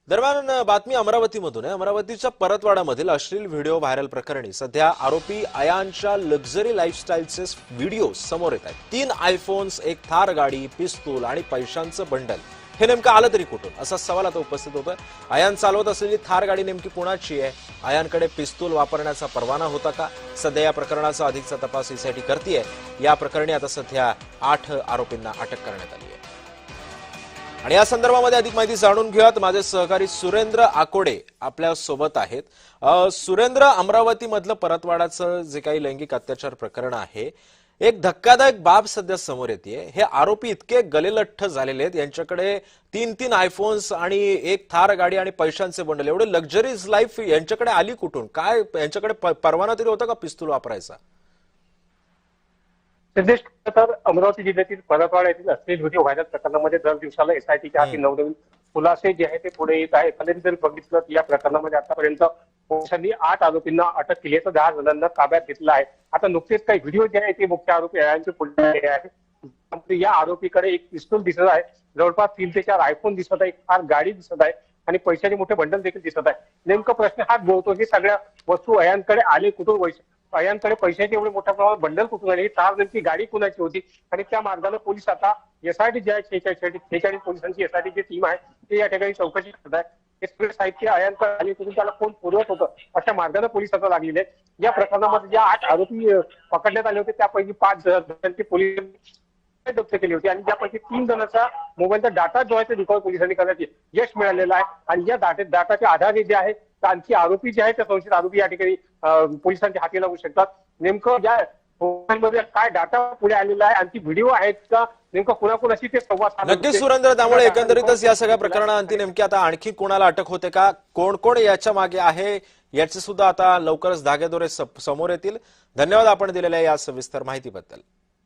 दरम्यान बातमी अमरावतीमधून आहे। अमरावतीच्या परतवाडामधील अश्लील व्हिडिओ व्हायरल प्रकरणी सध्या आरोपी अयानच्या लक्झरी लाईफस्टाईलचे व्हिडिओ समोर येत आहेत। 3 आयफोन्स, एक थार गाडी, पिस्तूल आणि पैशांचं बंडल हे नेमकं आलं तरी कुठून असा सवाल आता उपस्थित होतोय। अयान चालवत असलेली थार गाडी नेमकी कोणाची आहे? अयानकडे पिस्तूल वापरण्याचा परवाना होता का? सध्या या प्रकरणाचा अधिकचा तपास एसआयटी करतेय। या प्रकरणी आता सध्या 8 आरोपींना अटक करण्यात आली आहे। आणि या संदर्भामध्ये अधिक माहिती जाणून घेऊयात। माझे सहकारी सुरेंद्र आकोडे आपल्या सोबत आहेत। सुरेंद्र, अमरावती मधलं परतवाडाचं जे काही लैंगिक अत्याचार प्रकरण आहे, एक धक्कादायक बाब सध्या समोर येते। हे आरोपी इतके गलेलठ्ठ झालेले आहेत, यांच्याकडे 3 आयफोन्स आणि एक थार गाडी आणि पैशांचे बंडल, एवढे लक्झरीज लाईफ यांच्याकडे आली कुठून? काय यांच्याकडे परवाना तरी होता का पिस्तूल वापरायचा? सिद्धेश, तर अमरावती जिल्ह्यातील परतवाडा येथील अश्लील व्हिडिओ व्हायरल प्रकरणामध्ये दर दिवसाला एसआयटीच्या हाती नवनवीन खुलासे जे आहे ते पुढे येत आहे। कधी जर बघितलं या प्रकरणामध्ये आतापर्यंत पोलिसांनी 8 आरोपींना अटक केली आहे, तर 10 जणांना ताब्यात घेतलं आहे। आता नुकतेच काही व्हिडिओ जे आहे ते मुख्य आरोपी अयानचे पुढे आले आहे। या आरोपीकडे एक पिस्तूल दिसत आहे, जवळपास 3 ते 4 आयफोन दिसत आहे, एक कार गाडी दिसत आहे आणि पैशाचे मोठे बंडल देखील दिसत आहे। नेमका प्रश्न हाच बोलतो की सगळ्या वस्तू अयानकडे आले कुठून? अयानकडे पैशाचे एवढे मोठ्या प्रमाणात बंडल कुठून आले? कार नेमकी गाडी कुणाची होती? आणि त्या मार्गाने पोलीस आता एसआयटी जे आहे 46 पोलिसांची एसआयटीची टीम आहे ते या ठिकाणी चौकशी करत आहे। हे सगळे साहित्य अयानकडे आले कुठून, त्याला कोण पुरवत होतं, अशा मार्गाने पोलीस आता लागलेले आहेत। या प्रकरणामध्ये ज्या 8 आरोपी पकडण्यात आले होते त्यापैकी 5 जणांची पोलिसांनी जप्त केली होती आणि त्यापैकी 3 जणांचा मोबाईलचा डाटा जो आहे ते रिकव्हर पोलिसांनी करण्याचे यश मिळालेलं आहे। आणि या डाटाच्या आधारे जे आहे आणखी आरोपी जे आहेत त्या संशयित आरोपी या ठिकाणी पोलिसांच्या हाती लागू शकतात। नेमकं या मोबाईलमध्ये काय डाटा पुढे आलेला आहे, आणखी व्हिडिओ आहेत का, नेमकं कुणाकुणाशी ते संवाद साधत होते? नक्कीच सुरेंद्र, त्यामुळे एकंदरीतच या सगळ्या प्रकरणाअंती नेमकी आता आणखी कोणाला अटक होते का, कोण कोण याच्या मागे आहे याचे सुद्धा आता लवकरच धागेदोरे समोर येतील। धन्यवाद आपण दिलेल्या या सविस्तर माहितीबद्दल।